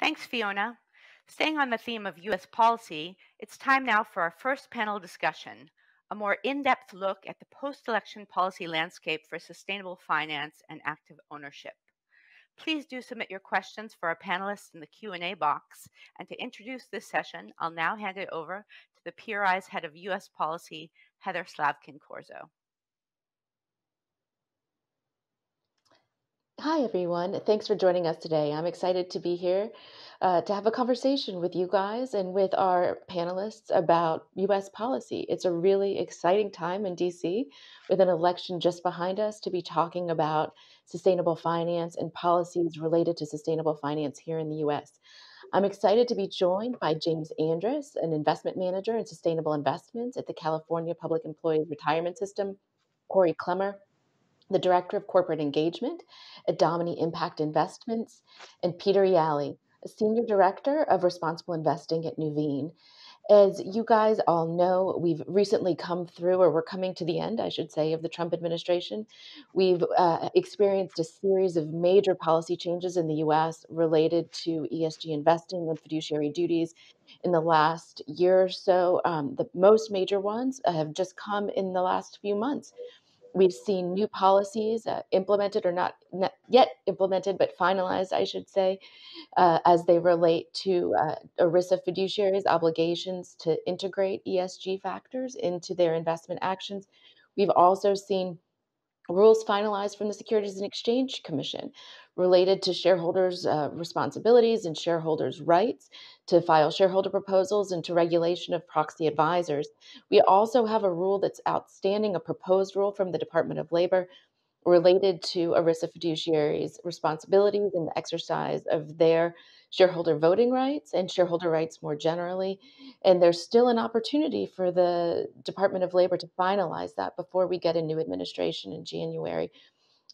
Thanks, Fiona. Staying on the theme of U.S. policy, it's time now for our first panel discussion, a more in-depth look at the post-election policy landscape for sustainable finance and active ownership. Please do submit your questions for our panelists in the Q&A box. And to introduce this session, I'll now hand it over to the PRI's Head of U.S. Policy, Heather Slavkin Corzo. Hi, everyone. Thanks for joining us today. I'm excited to be here to have a conversation with you guys and with our panelists about U.S. policy. It's a really exciting time in D.C. with an election just behind us to be talking about sustainable finance and policies related to sustainable finance here in the U.S. I'm excited to be joined by James Andrus, an investment manager in sustainable investments at the California Public Employees Retirement System, Corey Klemmer, the Director of Corporate Engagement at Domini Impact Investments, and Peter Reali, a Senior Director of Responsible Investing at Nuveen. As you guys all know, we've recently come through, or we're coming to the end, I should say, of the Trump administration. We've experienced a series of major policy changes in the U.S. related to ESG investing and fiduciary duties in the last year or so. The most major ones have just come in the last few months. We've seen new policies implemented or not yet implemented, but finalized, I should say, as they relate to ERISA fiduciaries' obligations to integrate ESG factors into their investment actions. We've also seen rules finalized from the Securities and Exchange Commission related to shareholders' responsibilities and shareholders' rights to file shareholder proposals and to regulation of proxy advisors. We also have a rule that's outstanding, a proposed rule from the Department of Labor related to ERISA fiduciaries' responsibilities and the exercise of their shareholder voting rights and shareholder rights more generally. And there's still an opportunity for the Department of Labor to finalize that before we get a new administration in January.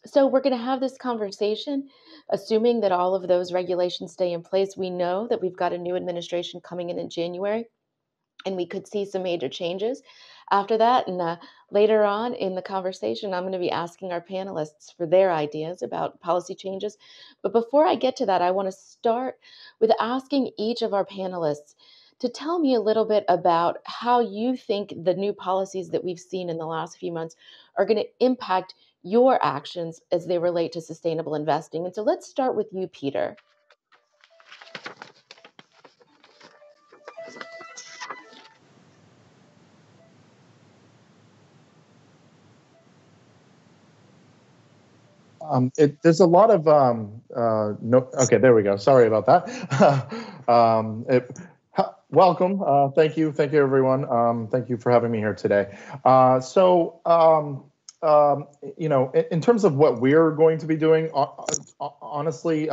So we're going to have this conversation, assuming that all of those regulations stay in place. We know that we've got a new administration coming in January, and we could see some major changes after that. And later on in the conversation, I'm going to be asking our panelists for their ideas about policy changes. But before I get to that, I want to start with asking each of our panelists to tell me a little bit about how you think the new policies that we've seen in the last few months are going to impact your actions as they relate to sustainable investing. And so let's start with you, Peter. There's a lot of no. Okay, there we go. Sorry about that. Welcome. Thank you, everyone. Thank you for having me here today. In terms of what we're going to be doing, honestly,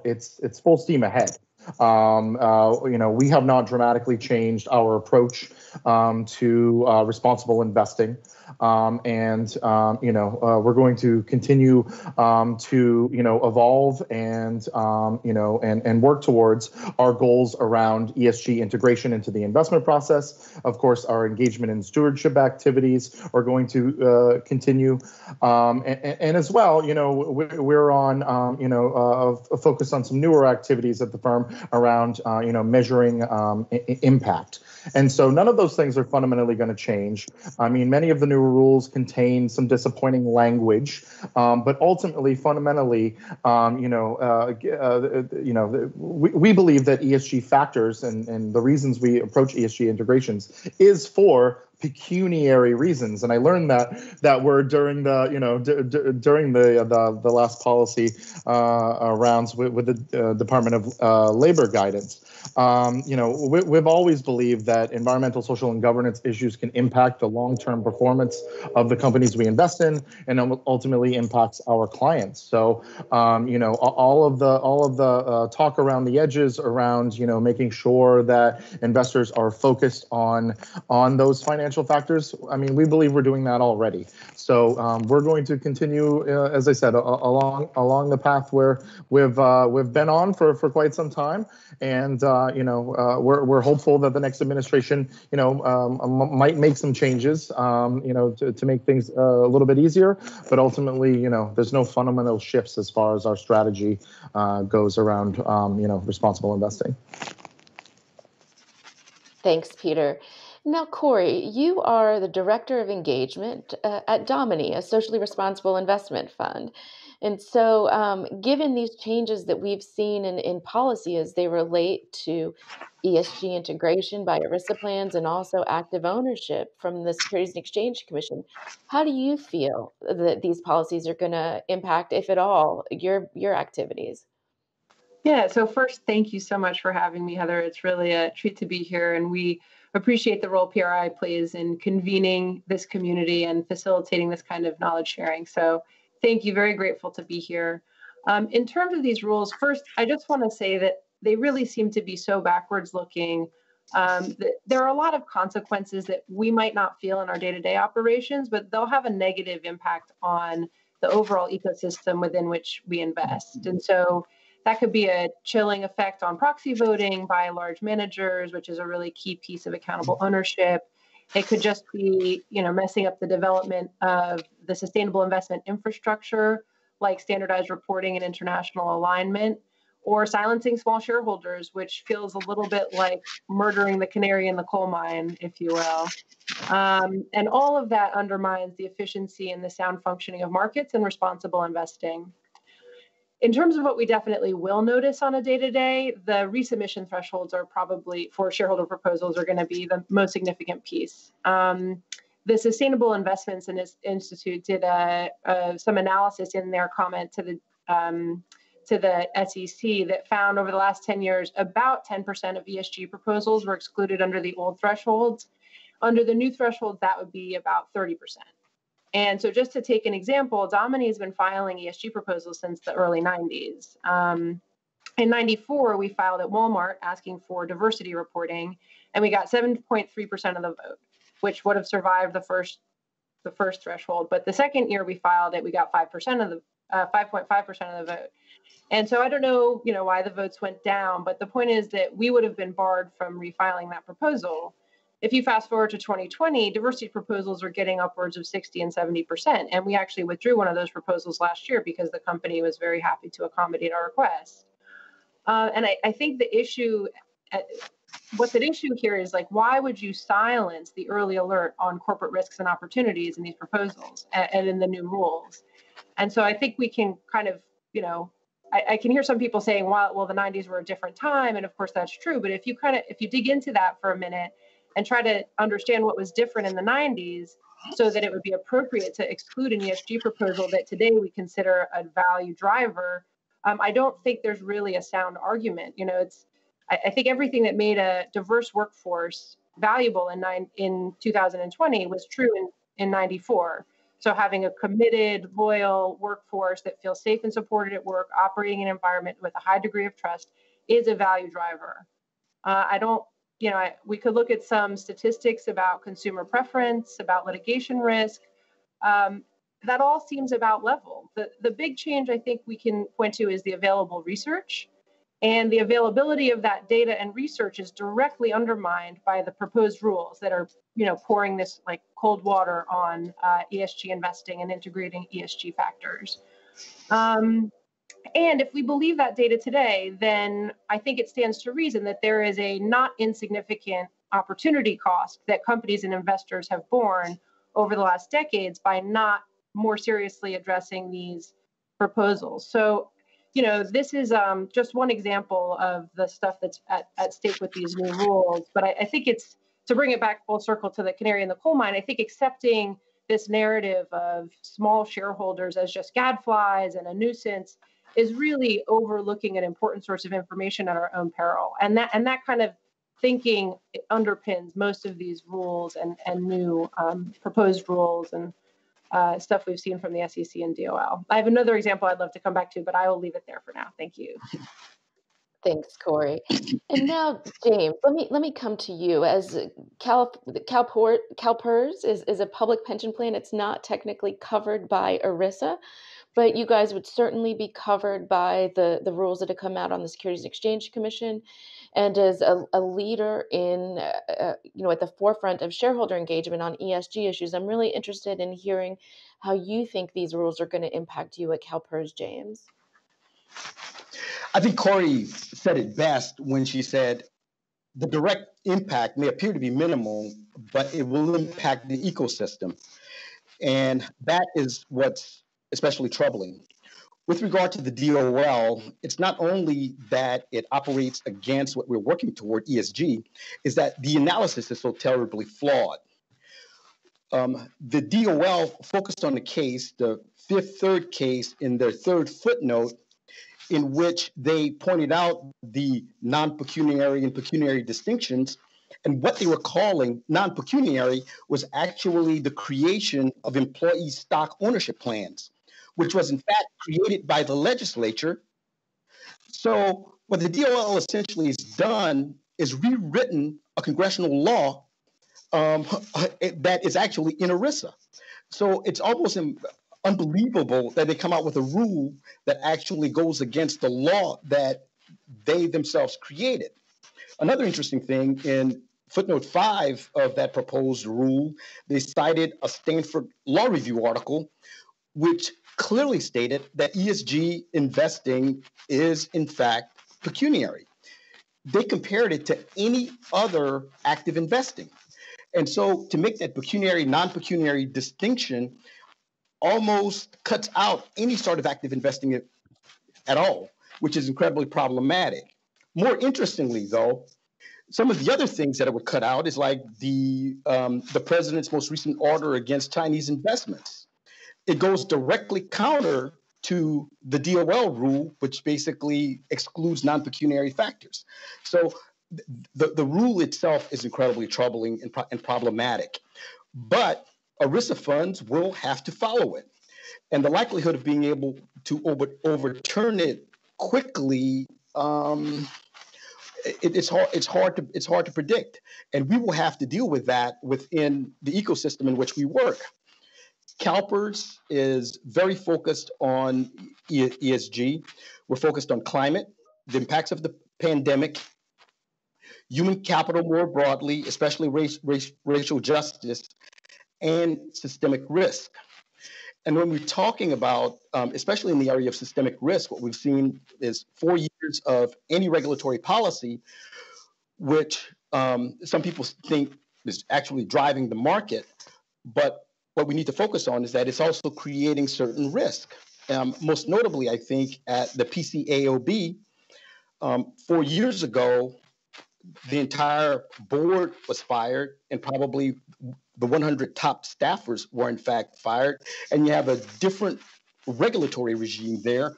it's full steam ahead. We have not dramatically changed our approach to responsible investing. We're going to continue to evolve and work towards our goals around ESG integration into the investment process. Of course, our engagement in stewardship activities are going to continue, and as well, we're on a focus on some newer activities at the firm around measuring impact. And so none of those things are fundamentally going to change. I mean, many of the new rules contain some disappointing language, but ultimately, fundamentally, we believe that ESG factors and the reasons we approach ESG integrations is for pecuniary reasons, and I learned that word during the last policy rounds with the Department of Labor guidance. We've always believed that environmental, social, and governance issues can impact the long-term performance of the companies we invest in, and ultimately impacts our clients. So, all of the talk around the edges around making sure that investors are focused on those financial financial factors, I mean, we believe we're doing that already. So we're going to continue, as I said, along the path where we've been on for quite some time, and we're hopeful that the next administration might make some changes to make things a little bit easier, but ultimately there's no fundamental shifts as far as our strategy goes around responsible investing. Thanks, Peter. Now, Corey, you are the Director of Engagement at Domini, a socially responsible investment fund. And so, given these changes that we've seen in policy as they relate to ESG integration by ERISA plans and also active ownership from the Securities and Exchange Commission, how do you feel that these policies are going to impact, if at all, your activities? Yeah, so first, thank you so much for having me, Heather. It's really a treat to be here, and we appreciate the role PRI plays in convening this community and facilitating this kind of knowledge sharing. So thank you, very grateful to be here. In terms of these rules, first, I just want to say that they really seem to be so backwards looking. There are a lot of consequences that we might not feel in our day-to-day operations, but they'll have a negative impact on the overall ecosystem within which we invest. And so that could be a chilling effect on proxy voting by large managers, which is a really key piece of accountable ownership. It could just be, messing up the development of the sustainable investment infrastructure, like standardized reporting and international alignment, or silencing small shareholders, which feels a little bit like murdering the canary in the coal mine, if you will. And all of that undermines the efficiency and the sound functioning of markets and responsible investing. In terms of what we definitely will notice on a day-to-day, the resubmission thresholds are probably, for shareholder proposals, are going to be the most significant piece. The Sustainable Investments Institute did some analysis in their comment to the SEC that found over the last 10 years, about 10% of ESG proposals were excluded under the old thresholds. Under the new thresholds, that would be about 30%. And so just to take an example, Domini has been filing ESG proposals since the early 90s. In 94, we filed at Walmart asking for diversity reporting, and we got 7.3% of the vote, which would have survived the first threshold. But the second year we filed it, we got 5.5% of the vote. And so I don't know, why the votes went down, but the point is that we would have been barred from refiling that proposal. If you fast forward to 2020, diversity proposals are getting upwards of 60 and 70%. And we actually withdrew one of those proposals last year because the company was very happy to accommodate our request. And I think the issue, what's at issue here is why would you silence the early alert on corporate risks and opportunities in these proposals and in the new rules? And so I think we can kind of, I can hear some people saying, well, the 90s were a different time. And of course that's true. But if you dig into that for a minute, and try to understand what was different in the 90s so that it would be appropriate to exclude an ESG proposal that today we consider a value driver, I don't think there's really a sound argument. I think everything that made a diverse workforce valuable in 2020 was true in 94. So having a committed, loyal workforce that feels safe and supported at work, operating in an environment with a high degree of trust is a value driver. We could look at some statistics about consumer preference, about litigation risk. That all seems about level. The big change I think we can point to is the available research. And the availability of that data and research is directly undermined by the proposed rules that are, pouring this cold water on ESG investing and integrating ESG factors. And if we believe that data today, then I think it stands to reason that there is a not insignificant opportunity cost that companies and investors have borne over the last decades by not more seriously addressing these proposals. So, this is just one example of the stuff that's at stake with these new rules. But I think it's, to bring it back full circle to the canary in the coal mine, I think accepting this narrative of small shareholders as just gadflies and a nuisance is really overlooking an important source of information at our own peril. And that kind of thinking underpins most of these rules and new proposed rules and stuff we've seen from the SEC and DOL. I have another example I'd love to come back to, but I will leave it there for now. Thank you. Thanks, Corey. And now, James, let me come to you. As CalPERS is a public pension plan. It's not technically covered by ERISA, but you guys would certainly be covered by the rules that have come out on the Securities and Exchange Commission. And as a leader in, at the forefront of shareholder engagement on ESG issues, I'm really interested in hearing how you think these rules are going to impact you at CalPERS, James. I think Corey said it best when she said the direct impact may appear to be minimal, but it will impact the ecosystem. And that is what's especially troubling. With regard to the DOL, it's not only that it operates against what we're working toward, ESG, is that the analysis is so terribly flawed. The DOL focused on the case, the Fifth Third case, in their third footnote, in which they pointed out the non-pecuniary and pecuniary distinctions. And what they were calling non-pecuniary was actually the creation of employee stock ownership plans, which was in fact created by the legislature. So what the DOL essentially has done is rewritten a congressional law that is actually in ERISA. So it's almost unbelievable that they come out with a rule that actually goes against the law that they themselves created. Another interesting thing, in footnote 5 of that proposed rule, they cited a Stanford Law Review article, which clearly stated that ESG investing is, in fact, pecuniary. They compared it to any other active investing. And so to make that pecuniary, non-pecuniary distinction almost cuts out any sort of active investing at all, which is incredibly problematic. More interestingly, though, some of the other things that it would cut out is like the president's most recent order against Chinese investments. It goes directly counter to the DOL rule, which basically excludes non-pecuniary factors. So the rule itself is incredibly troubling and problematic. But ERISA funds will have to follow it. And the likelihood of being able to overturn it quickly, it's hard to predict. And we will have to deal with that within the ecosystem in which we work. CalPERS is very focused on ESG. We're focused on climate, the impacts of the pandemic, human capital more broadly, especially racial justice, and systemic risk. And when we're talking about, especially in the area of systemic risk, what we've seen is 4 years of anti-regulatory policy, which some people think is actually driving the market. But what we need to focus on is that it's also creating certain risk. Most notably, I think, at the PCAOB, 4 years ago, the entire board was fired, and probably the 100 top staffers were in fact fired. And you have a different regulatory regime there,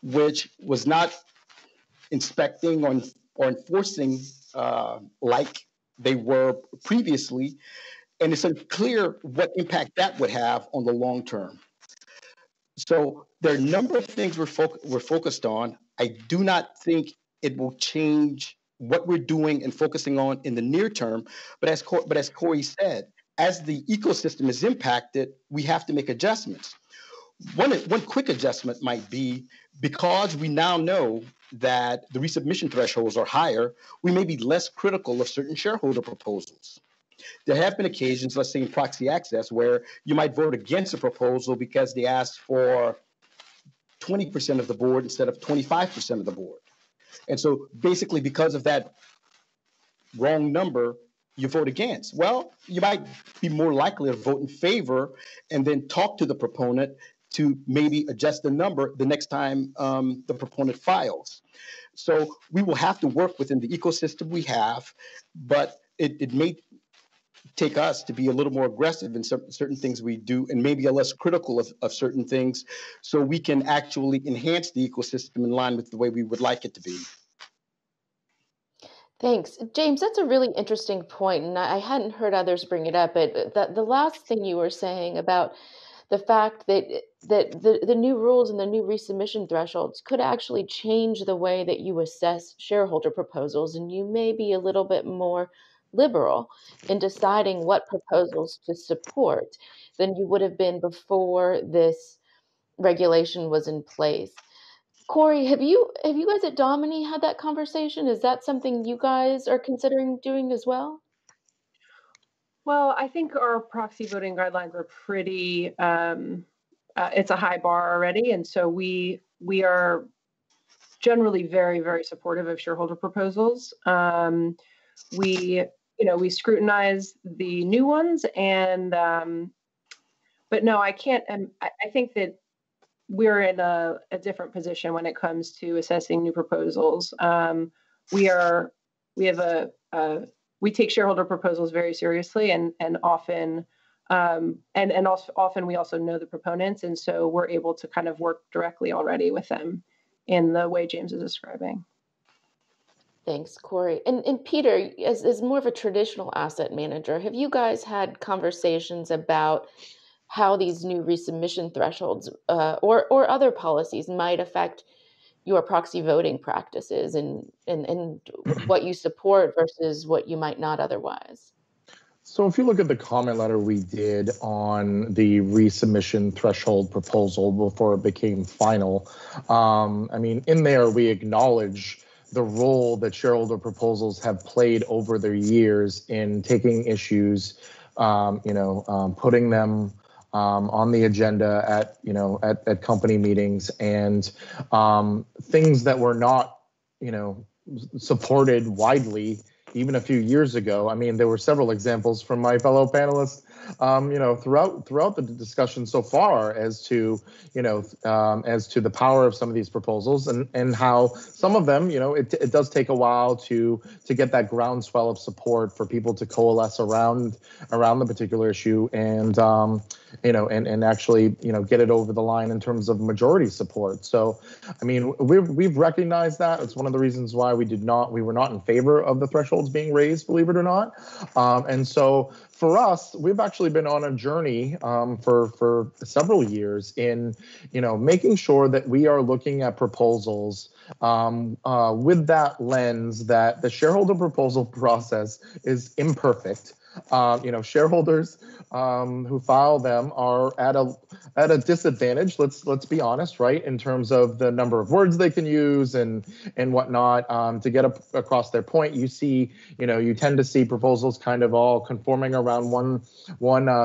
which was not inspecting or enforcing like they were previously. And it's unclear what impact that would have on the long term. So there are a number of things we're focused on. I do not think it will change what we're doing and focusing on in the near term. But as Corey said, as the ecosystem is impacted, we have to make adjustments. One quick adjustment might be, because we now know that the resubmission thresholds are higher, we may be less critical of certain shareholder proposals. There have been occasions, let's say in proxy access, where you might vote against a proposal because they asked for 20% of the board instead of 25% of the board. And so basically, because of that wrong number, you vote against. Well, you might be more likely to vote in favor and then talk to the proponent to maybe adjust the number the next time the proponent files. So we will have to work within the ecosystem we have, but it may take us to be a little more aggressive in certain things we do, and maybe a less critical of certain things, so we can actually enhance the ecosystem in line with the way we would like it to be. Thanks. James, that's a really interesting point, and I hadn't heard others bring it up, but the last thing you were saying about the fact that the new rules and the new resubmission thresholds could actually change the way that you assess shareholder proposals, and you may be a little bit more liberal in deciding what proposals to support than you would have been before this regulation was in place. Corey, have you guys at Domini had that conversation? Is that something you guys are considering doing as well? Well, I think our proxy voting guidelines are pretty, it's a high bar already. And so we are generally very, very supportive of shareholder proposals. We scrutinize the new ones, and but no, I can't. I think that we're in a different position when it comes to assessing new proposals. We take shareholder proposals very seriously, and often, often we also know the proponents, and so we're able to kind of work directly already with them in the way James is describing. Thanks, Corey. And Peter, as more of a traditional asset manager, have you guys had conversations about how these new resubmission thresholds or other policies might affect your proxy voting practices and what you support versus what you might not otherwise? So if you look at the comment letter we did on the resubmission threshold proposal before it became final, in there we acknowledge the role that shareholder proposals have played over their years in taking issues, putting them on the agenda at company meetings, and things that were not, supported widely even a few years ago. I mean, there were several examples from my fellow panelists, throughout the discussion so far as to the power of some of these proposals and how some of them, it does take a while to get that groundswell of support for people to coalesce around the particular issue and actually, get it over the line in terms of majority support. So, I mean, we've recognized that. It's one of the reasons why we were not in favor of the thresholds being raised, believe it or not. And so for us, we've actually been on a journey for several years in, making sure that we are looking at proposals with that lens that the shareholder proposal process is imperfect. Shareholders who file them are at a disadvantage. Let's be honest, right? In terms of the number of words they can use and whatnot to get across their point. You tend to see proposals kind of all conforming around one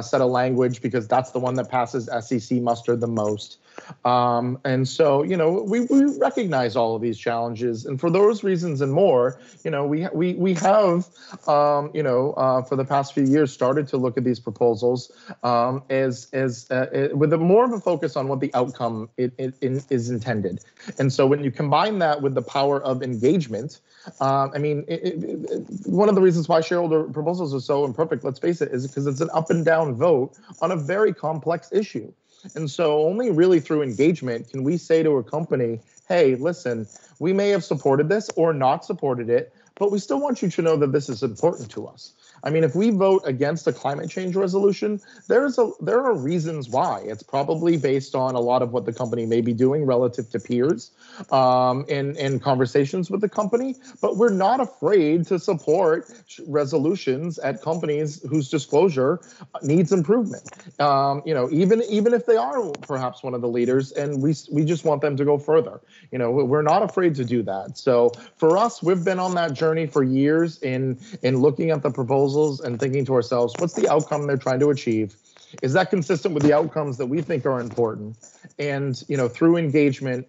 set of language because that's the one that passes SEC muster the most. And so, we recognize all of these challenges, and for those reasons and more, we have, for the past few years, started to look at these proposals with more of a focus on what the outcome is intended. And so, when you combine that with the power of engagement, one of the reasons why shareholder proposals are so imperfect, let's face it, is because it's an up and down vote on a very complex issue. And so only really through engagement can we say to a company, hey, listen, we may have supported this or not supported it, but we still want you to know that this is important to us. I mean, if we vote against a climate change resolution, there are reasons why. It's probably based on a lot of what the company may be doing relative to peers in conversations with the company. But we're not afraid to support resolutions at companies whose disclosure needs improvement. Even if they are perhaps one of the leaders, and we just want them to go further. We're not afraid to do that. So for us, we've been on that journey for years in looking at the proposals and thinking to ourselves, what's the outcome they're trying to achieve? Is that consistent with the outcomes that we think are important? And, through engagement,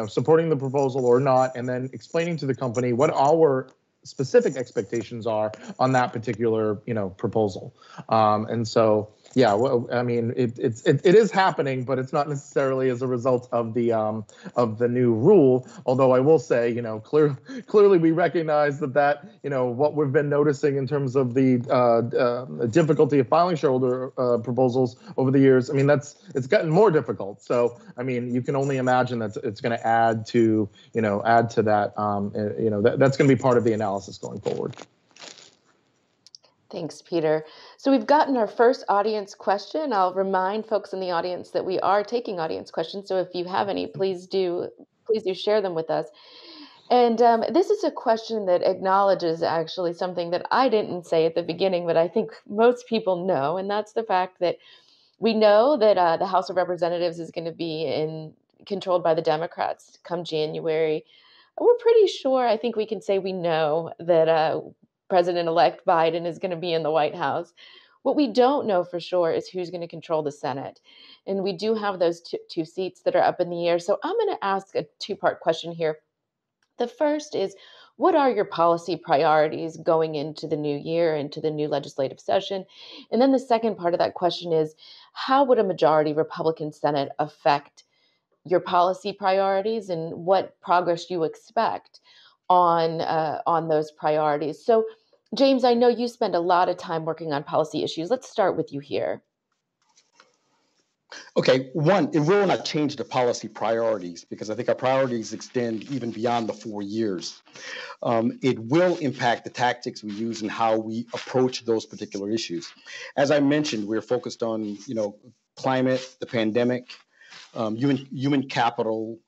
supporting the proposal or not, and then explaining to the company what our specific expectations are on that particular, proposal. And so, yeah, well, I mean, it is happening, but it's not necessarily as a result of the new rule. Although I will say, clearly we recognize that what we've been noticing in terms of the difficulty of filing shareholder proposals over the years. I mean, it's gotten more difficult. So I mean, you can only imagine that it's going to add to that. That's going to be part of the analysis going forward. Thanks, Peter. So we've gotten our first audience question. I'll remind folks in the audience that we are taking audience questions. So if you have any, please do share them with us. And this is a question that acknowledges actually something that I didn't say at the beginning, but I think most people know, and that's the fact that we know that the House of Representatives is going to be controlled by the Democrats come January. We're pretty sure, I think we can say we know that President-elect Biden is going to be in the White House. What we don't know for sure is who's going to control the Senate. And we do have those two seats that are up in the air. So I'm going to ask a two-part question here. The first is, what are your policy priorities going into the new year, into the new legislative session? And then the second part of that question is, how would a majority Republican Senate affect your policy priorities and what progress you expect on those priorities? So, James, I know you spend a lot of time working on policy issues. Let's start with you here. Okay, one, it will not change the policy priorities because I think our priorities extend even beyond the 4 years. It will impact the tactics we use and how we approach those particular issues. As I mentioned, we're focused on, climate, the pandemic, human capital,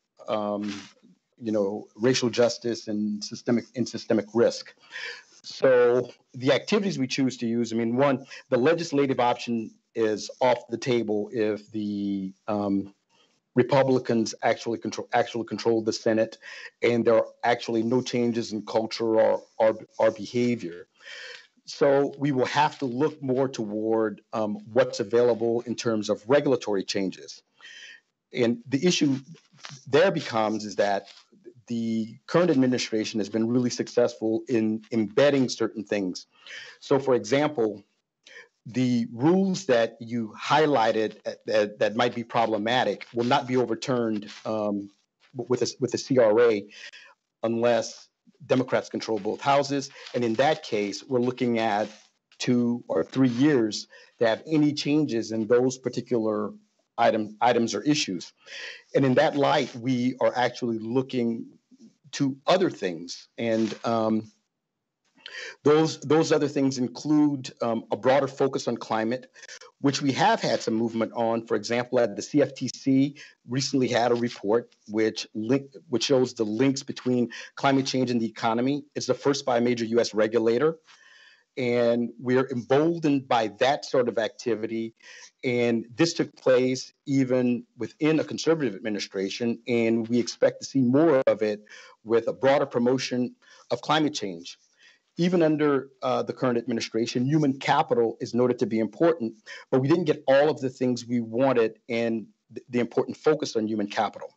racial justice, and systemic risk. So the activities we choose to use, one, the legislative option is off the table if the Republicans actually control the Senate, and there are actually no changes in culture or behavior. So we will have to look more toward what's available in terms of regulatory changes. And the issue there becomes is that the current administration has been really successful in embedding certain things. So, for example, the rules that you highlighted that might be problematic will not be overturned with the CRA unless Democrats control both houses. And in that case, we're looking at 2 or 3 years to have any changes in those particular items or issues. And in that light, we are actually looking to other things. And those other things include a broader focus on climate, which we have had some movement on. For example, at the CFTC recently had a report which shows the links between climate change and the economy. It's the first by a major U.S. regulator. And we're emboldened by that sort of activity. And this took place even within a conservative administration. And we expect to see more of it with a broader promotion of climate change. Even under the current administration, human capital is noted to be important, but we didn't get all of the things we wanted and the important focus on human capital.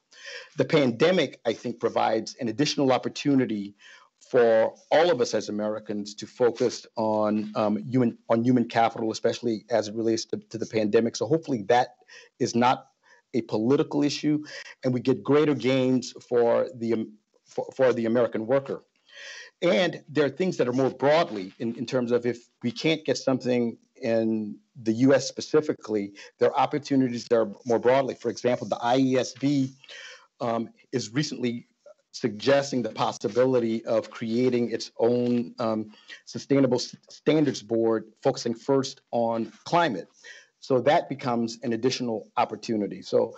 The pandemic, I think, provides an additional opportunity for all of us as Americans to focus on human capital, especially as it relates to the pandemic. So hopefully that is not a political issue, and we get greater gains for the American worker. And there are things that are more broadly in terms of if we can't get something in the U.S. specifically, there are opportunities that are more broadly. For example, the IESB is recently suggesting the possibility of creating its own sustainable standards board, focusing first on climate. So that becomes an additional opportunity. So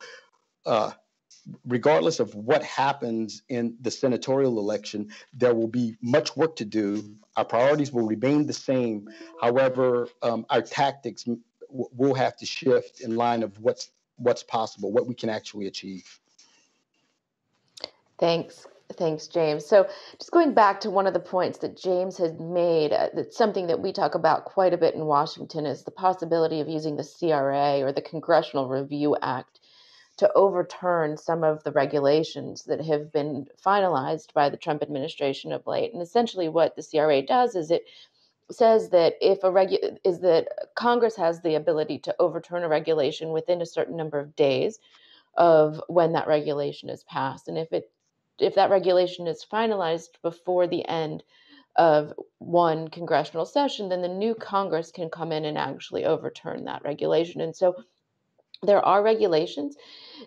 regardless of what happens in the senatorial election, there will be much work to do. Our priorities will remain the same. However, our tactics will have to shift in line of what's possible, what we can actually achieve. Thanks, James. So just going back to one of the points that James had made, that's something that we talk about quite a bit in Washington, is the possibility of using the CRA or the Congressional Review Act to overturn some of the regulations that have been finalized by the Trump administration of late. And essentially what the CRA does is it says that that Congress has the ability to overturn a regulation within a certain number of days of when that regulation is passed. And if that regulation is finalized before the end of one congressional session, then the new Congress can come in and actually overturn that regulation. And so there are regulations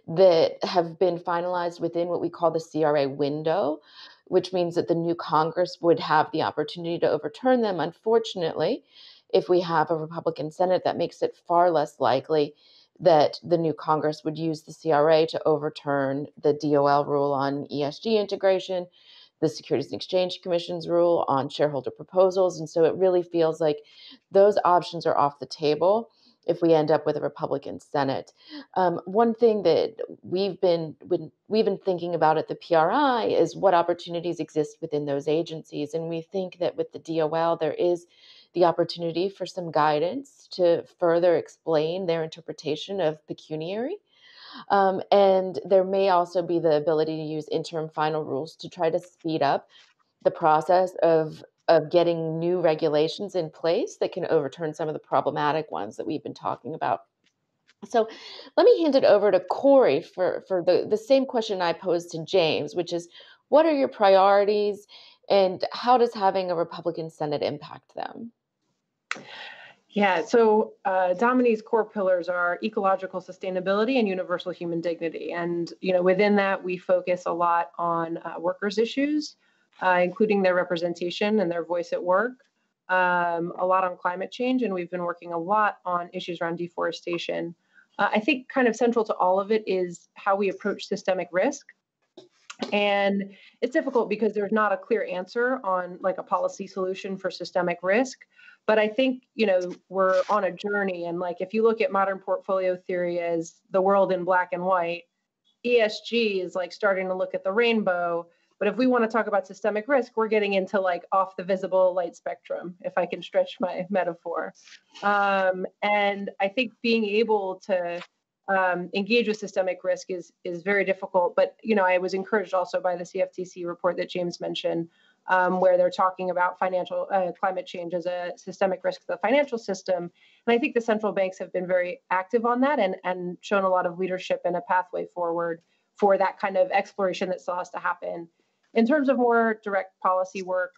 that have been finalized within what we call the CRA window, which means that the new Congress would have the opportunity to overturn them. Unfortunately, if we have a Republican Senate, that makes it far less likely that the new Congress would use the CRA to overturn the DOL rule on ESG integration, the Securities and Exchange Commission's rule on shareholder proposals. And so it really feels like those options are off the table if we end up with a Republican Senate. One thing that we've been thinking about at the PRI is what opportunities exist within those agencies. And we think that with the DOL, there is the opportunity for some guidance to further explain their interpretation of pecuniary. And there may also be the ability to use interim final rules to try to speed up the process of getting new regulations in place that can overturn some of the problematic ones that we've been talking about. So let me hand it over to Corey for the same question I posed to James, which is, what are your priorities and how does having a Republican Senate impact them? Yeah, so Domini's core pillars are ecological sustainability and universal human dignity. And, within that, we focus a lot on workers' issues, including their representation and their voice at work, a lot on climate change, and we've been working a lot on issues around deforestation. I think kind of central to all of it is how we approach systemic risk. And it's difficult because there's not a clear answer on like a policy solution for systemic risk. But I think, we're on a journey. And like, if you look at modern portfolio theory as the world in black and white, ESG is like starting to look at the rainbow. But if we want to talk about systemic risk, we're getting into like off the visible light spectrum, if I can stretch my metaphor. And I think being able to engage with systemic risk is very difficult. But, I was encouraged also by the CFTC report that James mentioned, where they're talking about financial climate change as a systemic risk to the financial system. And I think the central banks have been very active on that and shown a lot of leadership and a pathway forward for that kind of exploration that still has to happen. In terms of more direct policy work,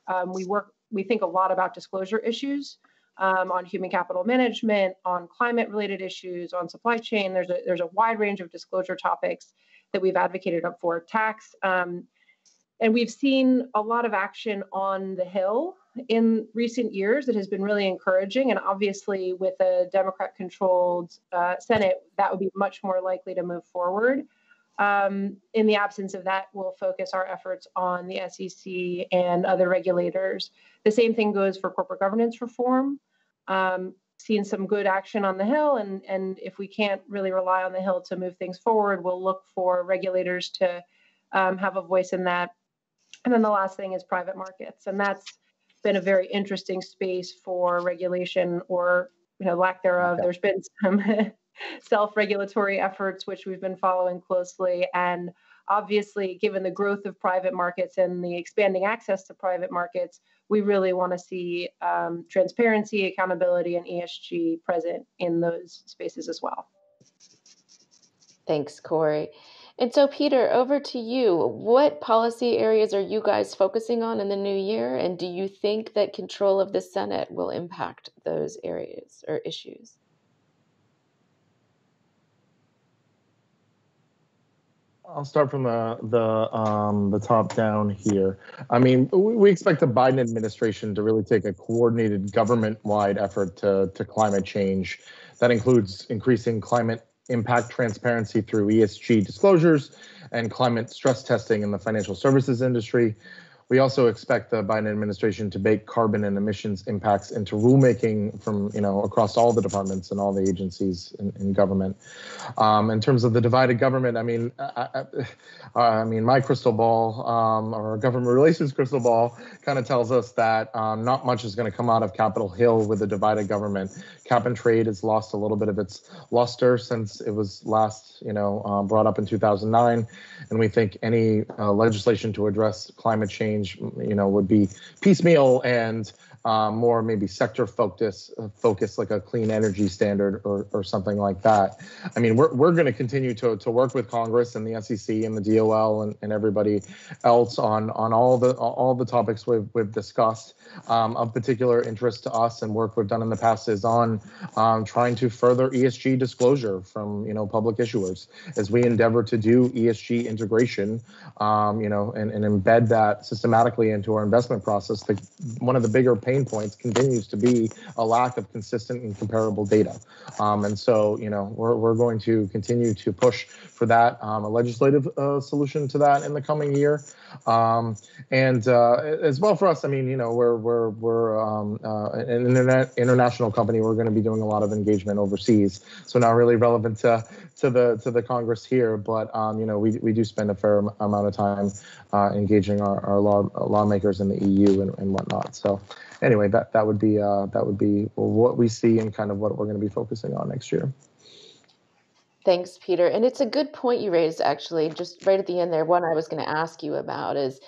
we think a lot about disclosure issues on human capital management, on climate-related issues, on supply chain. There's a wide range of disclosure topics that we've advocated up for. Tax. And we've seen a lot of action on the Hill in recent years that has been really encouraging. And obviously, with a Democrat-controlled Senate, that would be much more likely to move forward. In the absence of that, we'll focus our efforts on the SEC and other regulators. The same thing goes for corporate governance reform. Seen some good action on the Hill, and if we can't really rely on the Hill to move things forward, we'll look for regulators to have a voice in that. And then the last thing is private markets. And that's been a very interesting space for regulation or lack thereof. Okay. There's been some self-regulatory efforts, which we've been following closely. And obviously, given the growth of private markets and the expanding access to private markets, we really want to see transparency, accountability, and ESG present in those spaces as well. Thanks, Corey. And so, Peter, over to you. What policy areas are you guys focusing on in the new year? And do you think that control of the Senate will impact those areas or issues? I'll start from the top down here. I mean, we expect the Biden administration to really take a coordinated government-wide effort to climate change. That includes increasing climate impact transparency through ESG disclosures and climate stress testing in the financial services industry. We also expect the Biden administration to bake carbon and emissions impacts into rulemaking from, across all the departments and all the agencies in government. In terms of the divided government, I mean, my crystal ball, or government relations crystal ball, kind of tells us that not much is going to come out of Capitol Hill with a divided government. Cap and trade has lost a little bit of its luster since it was last, brought up in 2009, and we think any legislation to address climate change, would be piecemeal and more maybe sector focus like a clean energy standard or something like that. I mean, we're going to continue to work with Congress and the SEC and the DOL and everybody else on all the topics we've discussed. Of particular interest to us and work we've done in the past is on trying to further ESG disclosure from public issuers as we endeavor to do ESG integration, and embed that systematically into our investment process. One of the bigger pain pain points continues to be a lack of consistent and comparable data. And so, we're going to continue to push for that, a legislative solution to that in the coming year. And as well for us, I mean, we're an international company. We're going to be doing a lot of engagement overseas, so not really relevant to the Congress here, but we do spend a fair amount of time engaging our lawmakers in the EU and whatnot. So anyway, that would be what we see and kind of what we're going to be focusing on next year. Thanks, Peter. And it's a good point you raised, actually, just right at the end there. One I was going to ask you about is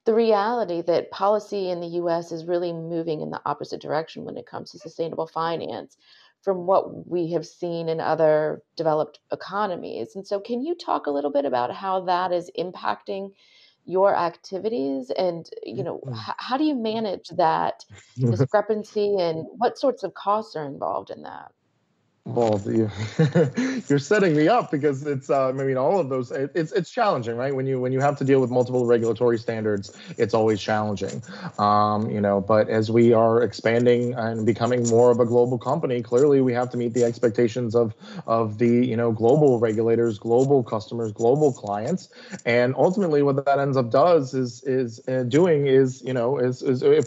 the reality that policy in the U.S. is really moving in the opposite direction when it comes to sustainable finance from what we have seen in other developed economies. And so can you talk a little bit about how that is impacting your activities, and how do you manage that discrepancy, and what sorts of costs are involved in that? Well, you're setting me up, because it's all of those, it's challenging, right? When you have to deal with multiple regulatory standards, it's always challenging. But as we are expanding and becoming more of a global company, clearly we have to meet the expectations of the global regulators, global customers, global clients. And ultimately what that ends up is if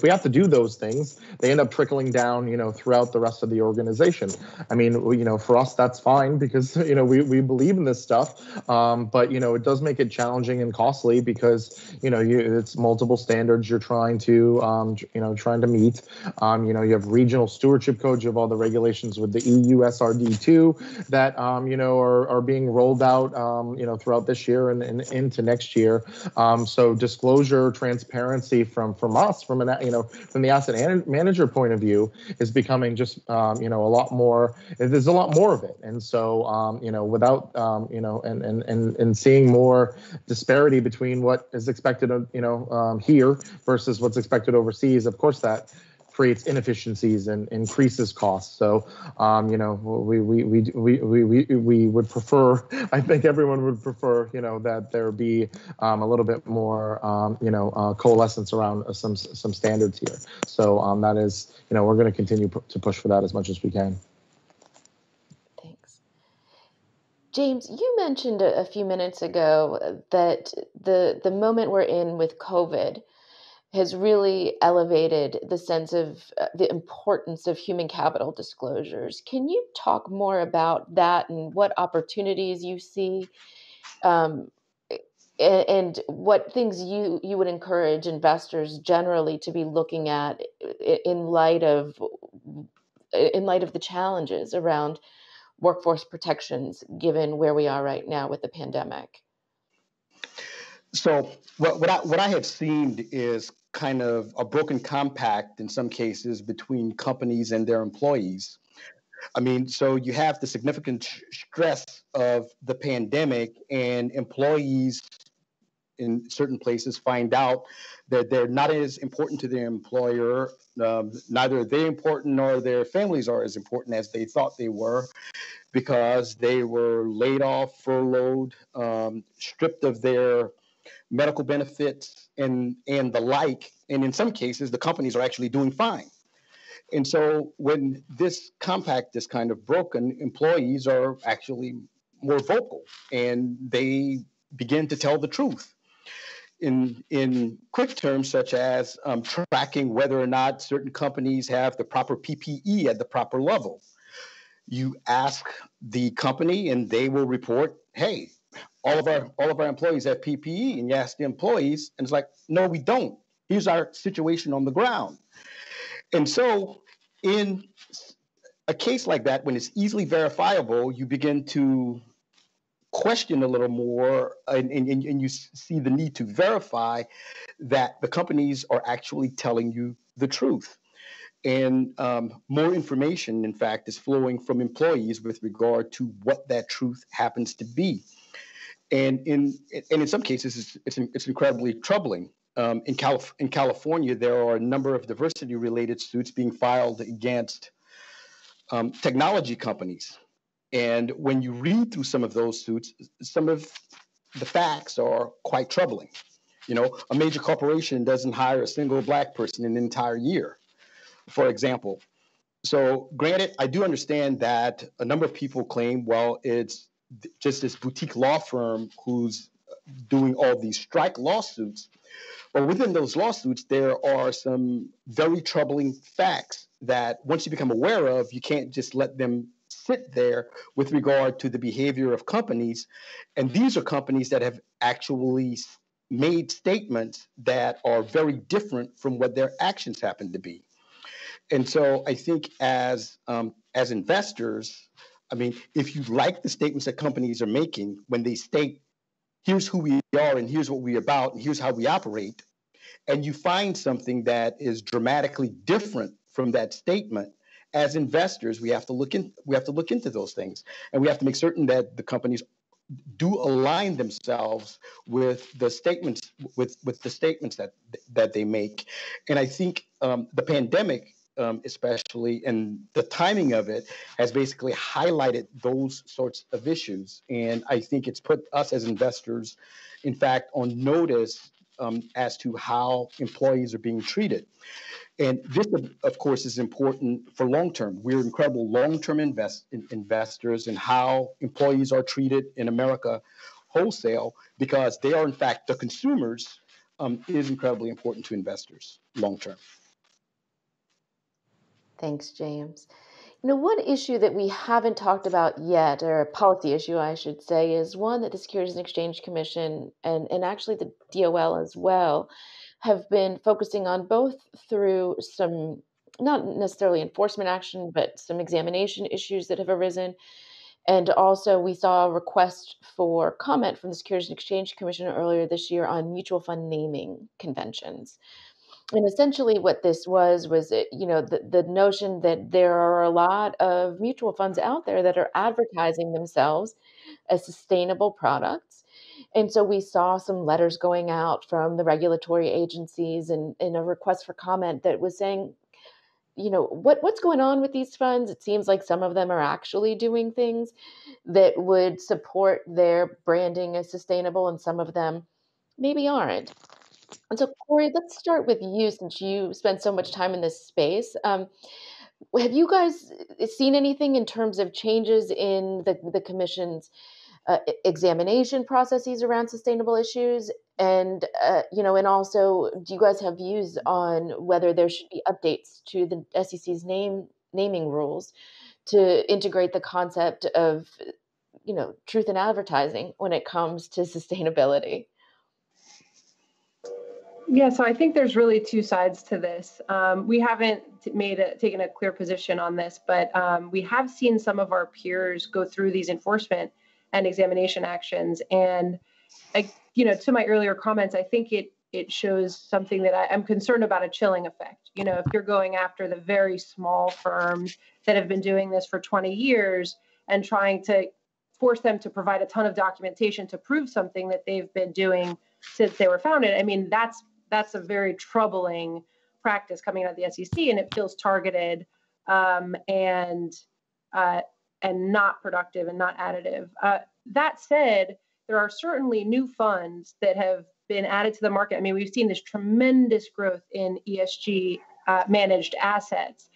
we have to do those things, they end up trickling down throughout the rest of the organization. I mean, for us, that's fine, because, we believe in this stuff. But, it does make it challenging and costly, because, it's multiple standards you're trying to meet. You have regional stewardship codes, you have all the regulations with the EU SRD2 that, are being rolled out, throughout this year and into next year. So disclosure, transparency from us, from the asset manager point of view, is becoming just, a lot more. There's a lot more of it. And so, without, and seeing more disparity between what is expected, here versus what's expected overseas, of course, that creates inefficiencies and increases costs. So, we would prefer, I think everyone would prefer, that there be a little bit more, coalescence around some standards here. So that is, we're going to continue to push for that as much as we can. James, you mentioned a few minutes ago that the moment we're in with COVID has really elevated the sense of the importance of human capital disclosures. Can you talk more about that and what opportunities you see, and what things you would encourage investors generally to be looking at in light of the challenges around workforce protections, given where we are right now with the pandemic? So what I have seen is kind of a broken compact in some cases between companies and their employees. I mean, so you have the significant stress of the pandemic, and employees in certain places find out that they're not as important to their employer. Neither they're important nor their families are as important as they thought they were, because they were laid off, furloughed, stripped of their medical benefits and the like. And in some cases, the companies are actually doing fine. And so when this compact is kind of broken, employees are actually more vocal, and they begin to tell the truth in quick terms, such as tracking whether or not certain companies have the proper PPE at the proper level. You ask the company and they will report, hey, all of our employees have PPE. And you ask the employees, and it's like, no, we don't. Here's our situation on the ground. And so in a case like that, when it's easily verifiable, you begin to question a little more, and you see the need to verify that the companies are actually telling you the truth. And more information, in fact, is flowing from employees with regard to what that truth happens to be. And in some cases, it's incredibly troubling. In California, there are a number of diversity-related suits being filed against technology companies. And when you read through some of those suits, some of the facts are quite troubling. A major corporation doesn't hire a single black person in an entire year. for example. So granted, I do understand that a number of people claim, well, it's just this boutique law firm who's doing all these strike lawsuits. But within those lawsuits, there are some very troubling facts that once you become aware of, you can't just let them sit there with regard to the behavior of companies. And these are companies that have actually made statements that are very different from what their actions happen to be. And so I think as investors, I mean, if you like the statements that companies are making when they state, here's who we are and here's what we're about and here's how we operate, and you find something that is dramatically different from that statement, as investors, we have to look into those things, and we have to make certain that the companies do align themselves with the statements that they make. And I think the pandemic, especially, and the timing of it has basically highlighted those sorts of issues. And I think it's put us as investors, in fact, on notice as to how employees are being treated. And this, of course, is important for long-term. We're incredible long-term investors in how employees are treated in America wholesale, because they are, in fact, the consumers, is incredibly important to investors long-term. Thanks, James. One issue that we haven't talked about yet, or a policy issue, I should say, is one that the Securities and Exchange Commission and actually the DOL as well have been focusing on, both through some, not necessarily enforcement action, but some examination issues that have arisen. And also we saw a request for comment from the Securities and Exchange Commission earlier this year on mutual fund naming conventions. And essentially what this was the notion that there are a lot of mutual funds out there that are advertising themselves as sustainable products. And so we saw some letters going out from the regulatory agencies and a request for comment that was saying, what's going on with these funds? It seems like some of them are actually doing things that would support their branding as sustainable, and some of them maybe aren't. And so, Corey, let's start with you, since you spend so much time in this space. Have you guys seen anything in terms of changes in the commission's examination processes around sustainable issues? And and also, do you guys have views on whether there should be updates to the SEC's naming rules to integrate the concept of truth in advertising when it comes to sustainability? Yeah, so I think there's really two sides to this. We haven't taken a clear position on this, but we have seen some of our peers go through these enforcement and examination actions. And to my earlier comments, I think it shows something that I'm concerned about, a chilling effect. If you're going after the very small firms that have been doing this for 20 years and trying to force them to provide a ton of documentation to prove something that they've been doing since they were founded, I mean, that's a very troubling practice coming out of the SEC, and it feels targeted and not productive and not additive. That said, there are certainly new funds that have been added to the market. I mean, we've seen this tremendous growth in ESG managed assets,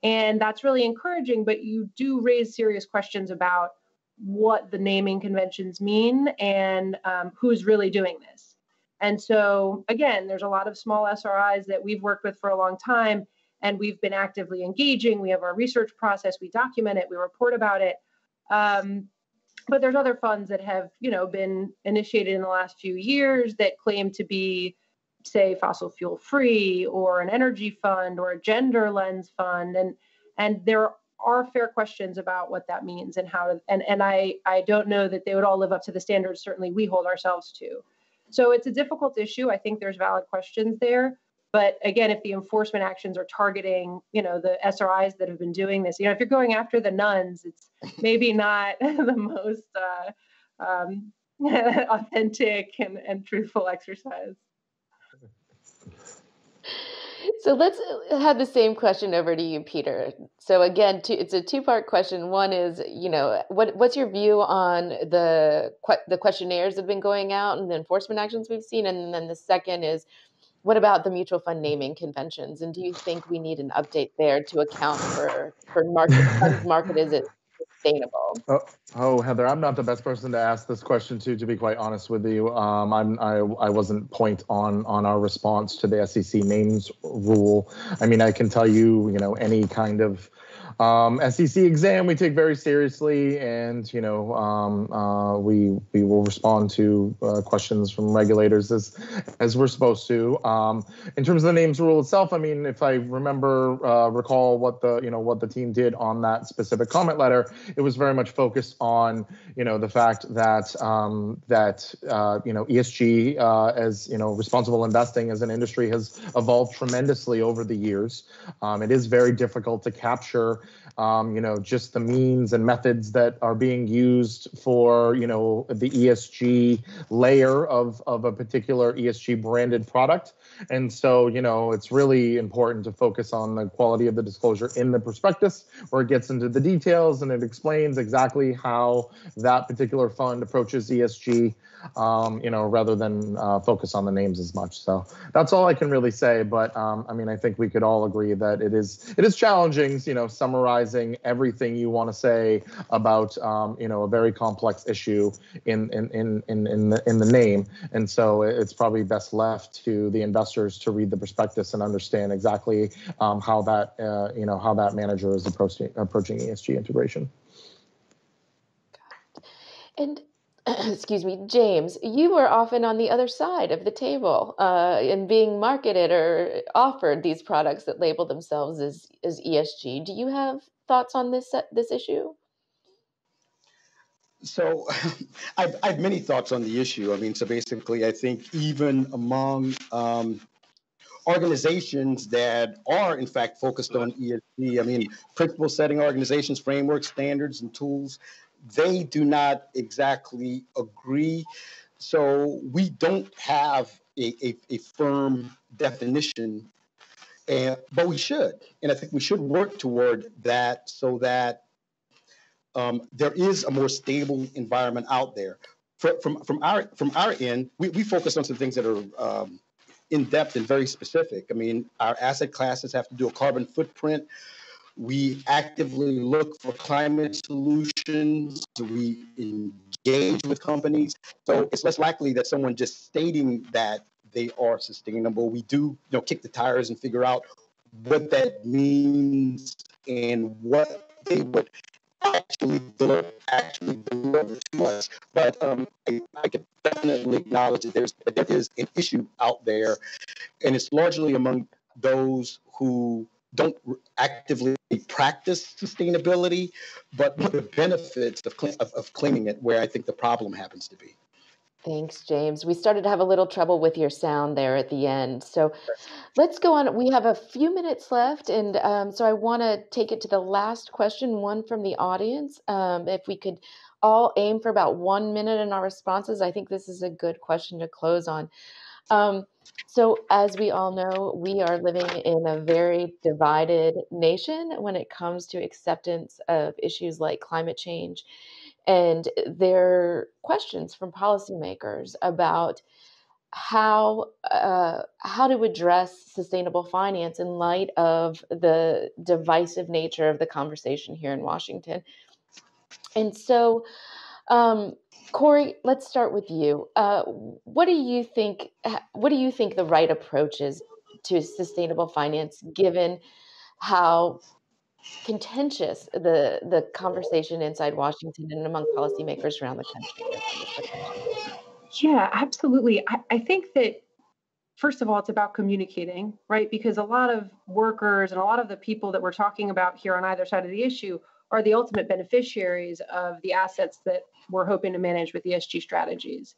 and that's really encouraging, but you do raise serious questions about what the naming conventions mean and who's really doing this. And so, again, there's a lot of small SRIs that we've worked with for a long time, and we've been actively engaging. We have our research process, we document it, we report about it. But there's other funds that have, been initiated in the last few years that claim to be, say, fossil fuel free, or an energy fund, or a gender lens fund. And there are fair questions about what that means and how to, and I don't know that they would all live up to the standards certainly we hold ourselves to. So it's a difficult issue. I think there's valid questions there. But again, if the enforcement actions are targeting, the SRIs that have been doing this, if you're going after the nuns, it's maybe not the most authentic and truthful exercise. So let's have the same question over to you, Peter. So again, it's a two-part question. One is, what's your view on the questionnaires that have been going out and the enforcement actions we've seen? And then the second is, what about the mutual fund naming conventions? And do you think we need an update there to account for funds marketed as sustainable? Oh, Heather, I'm not the best person to ask this question to be quite honest with you. I wasn't point on our response to the SEC names rule. I mean, I can tell you, any kind of SEC exam we take very seriously, and we will respond to questions from regulators as we're supposed to. In terms of the names rule itself, I mean, if I recall what the team did on that specific comment letter, it was very much focused on the fact that ESG as responsible investing as an industry has evolved tremendously over the years. It is very difficult to capture just the means and methods that are being used for, the ESG layer of a particular ESG branded product. And so, it's really important to focus on the quality of the disclosure in the prospectus, where it gets into the details and it explains exactly how that particular fund approaches ESG, rather than focus on the names as much. So that's all I can really say. But I mean, I think we could all agree that it is challenging, summarizing everything you want to say about a very complex issue in the name. And so it's probably best left to the investors to read the prospectus and understand exactly how that manager is approaching ESG integration. And excuse me, James, you are often on the other side of the table in being marketed or offered these products that label themselves as ESG. Do you have thoughts on this issue? So I have many thoughts on the issue. I mean, so basically, I think even among organizations that are in fact focused on ESG, I mean, principle setting organizations, frameworks, standards, and tools, they do not exactly agree. So we don't have a firm definition, but we should. And I think we should work toward that so that there is a more stable environment out there. From our end, we focus on some things that are in depth and very specific. I mean, our asset classes have to do a carbon footprint. We actively look for climate solutions. We engage with companies. So it's less likely that someone just stating that they are sustainable. We do, kick the tires and figure out what that means and what they would actually deliver to us. But I can definitely acknowledge that there is an issue out there, and it's largely among those who don't actively practice sustainability, but the benefits of claiming it, where I think the problem happens to be. Thanks, James. We started to have a little trouble with your sound there at the end. So let's go on. We have a few minutes left. And so I want to take it to the last question, one from the audience. If we could all aim for about 1 minute in our responses, I think this is a good question to close on. So as we all know, we are living in a very divided nation when it comes to acceptance of issues like climate change. And there are questions from policymakers about how to address sustainable finance in light of the divisive nature of the conversation here in Washington. And so, Corey, let's start with you. What do you think the right approach is to sustainable finance, given how contentious the conversation inside Washington and among policymakers around the country is on this subject? Yeah, absolutely. I think that, first of all, it's about communicating, right? Because a lot of workers and a lot of the people that we're talking about here on either side of the issue are the ultimate beneficiaries of the assets that we're hoping to manage with ESG strategies.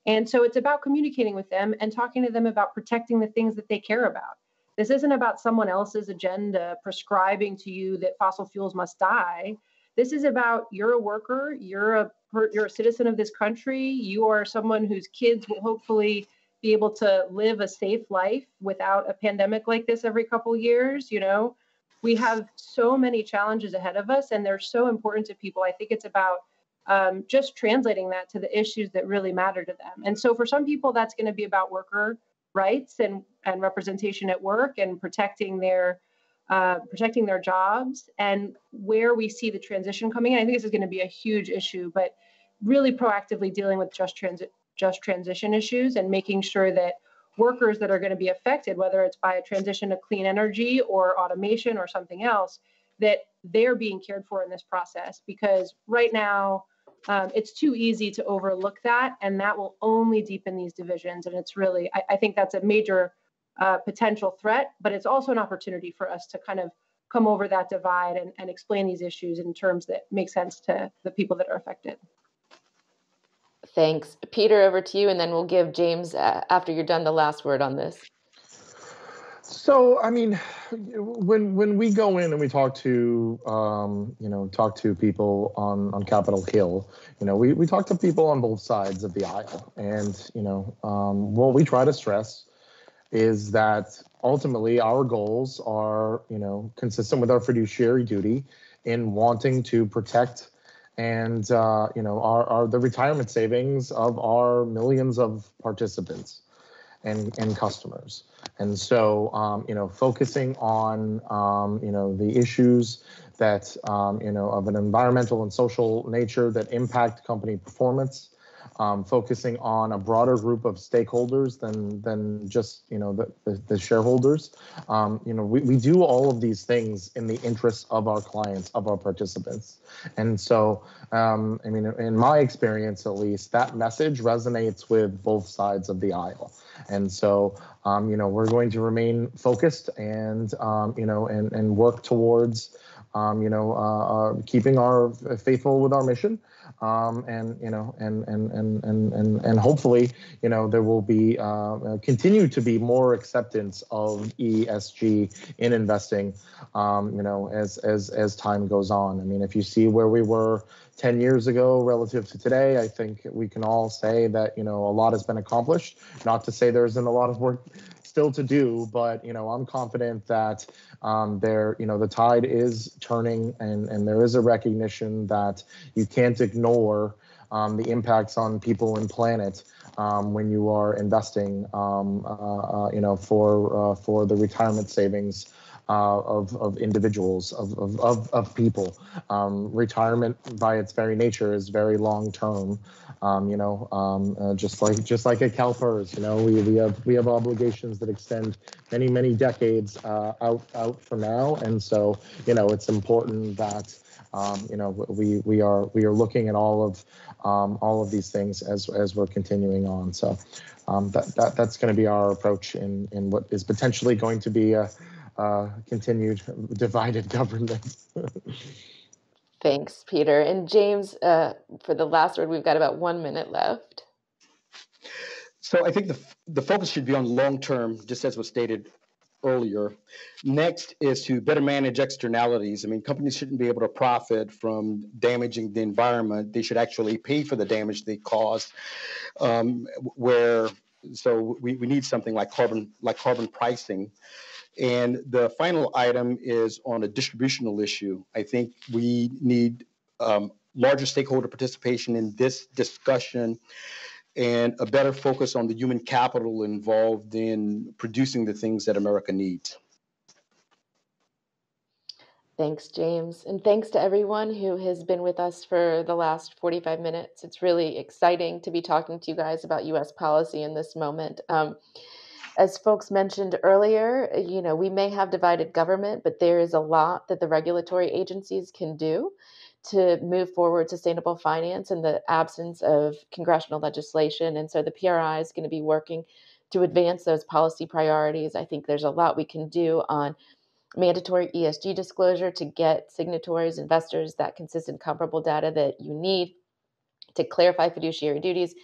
And so it's about communicating with them and talking to them about protecting the things that they care about. This isn't about someone else's agenda prescribing to you that fossil fuels must die. This is about, you're a worker, you're a citizen of this country, you are someone whose kids will hopefully be able to live a safe life without a pandemic like this every couple of years. We have so many challenges ahead of us, and they're so important to people. I think it's about just translating that to the issues that really matter to them. And so for some people, that's going to be about worker rights and representation at work and protecting their jobs, and where we see the transition coming in. I think this is going to be a huge issue, but really proactively dealing with just transition issues and making sure that workers that are going to be affected, whether it's by a transition to clean energy or automation or something else, that they're being cared for in this process. Because right now, it's too easy to overlook that, and that will only deepen these divisions. And it's really, I think that's a major potential threat, but it's also an opportunity for us to kind of come over that divide and explain these issues in terms that make sense to the people that are affected. Thanks. Peter, over to you, and then we'll give James, after you're done, the last word on this. So, I mean, when we go in and we talk to, talk to people on Capitol Hill, we talk to people on both sides of the aisle. And, what we try to stress is that ultimately our goals are, consistent with our fiduciary duty in wanting to protect and, the retirement savings of our millions of participants and customers. And so, focusing on, the issues that, of an environmental and social nature that impact company performance, focusing on a broader group of stakeholders than just, the shareholders. We do all of these things in the interest of our clients, of our participants. And so, in my experience, at least, that message resonates with both sides of the aisle. And so, we're going to remain focused and, and work towards, keeping our faithful with our mission. And hopefully, there will be continue to be more acceptance of ESG in investing, as time goes on. I mean, if you see where we were 10 years ago relative to today, I think we can all say that, a lot has been accomplished. Not to say there isn't a lot of work still to do, but, I'm confident that the tide is turning, and there is a recognition that you can't ignore the impacts on people and planet when you are investing, for the retirement savings of individuals, of people. Retirement by its very nature is very long term. Just like at CalPERS, we have obligations that extend many decades out from now, and so it's important that we are looking at all of these things as we're continuing on. So that's going to be our approach in what is potentially going to be a continued divided government. Thanks, Peter. And James, for the last word, we've got about 1 minute left. So I think the focus should be on long term, just as was stated earlier. Next is to better manage externalities. I mean, companies shouldn't be able to profit from damaging the environment. They should actually pay for the damage they cause. So we need something like carbon pricing. And the final item is on a distributional issue. I think we need larger stakeholder participation in this discussion and a better focus on the human capital involved in producing the things that America needs. Thanks, James. And thanks to everyone who has been with us for the last 45 minutes. It's really exciting to be talking to you guys about U.S. policy in this moment. As folks mentioned earlier, we may have divided government, but there is a lot that the regulatory agencies can do to move forward sustainable finance in the absence of congressional legislation. And so the PRI is going to be working to advance those policy priorities. I think there's a lot we can do on mandatory ESG disclosure to get signatories, investors, that consistent comparable data that you need to clarify fiduciary duties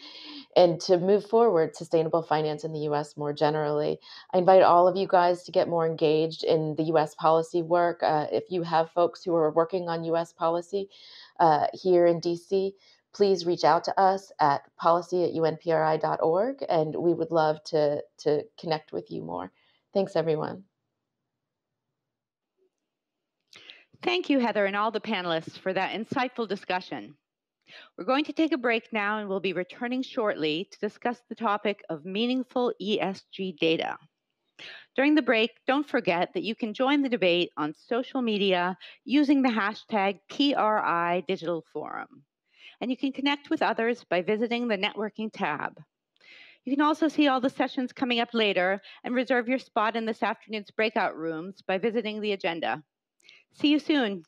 and to move forward sustainable finance in the U.S. more generally. I invite all of you guys to get more engaged in the U.S. policy work. If you have folks who are working on U.S. policy here in D.C., please reach out to us at policy@unpri.org, and we would love to connect with you more. Thanks, everyone. Thank you, Heather, and all the panelists for that insightful discussion. We're going to take a break now and we'll be returning shortly to discuss the topic of meaningful ESG data. During the break, don't forget that you can join the debate on social media using the hashtag PRI Digital Forum. And you can connect with others by visiting the networking tab. You can also see all the sessions coming up later and reserve your spot in this afternoon's breakout rooms by visiting the agenda. See you soon.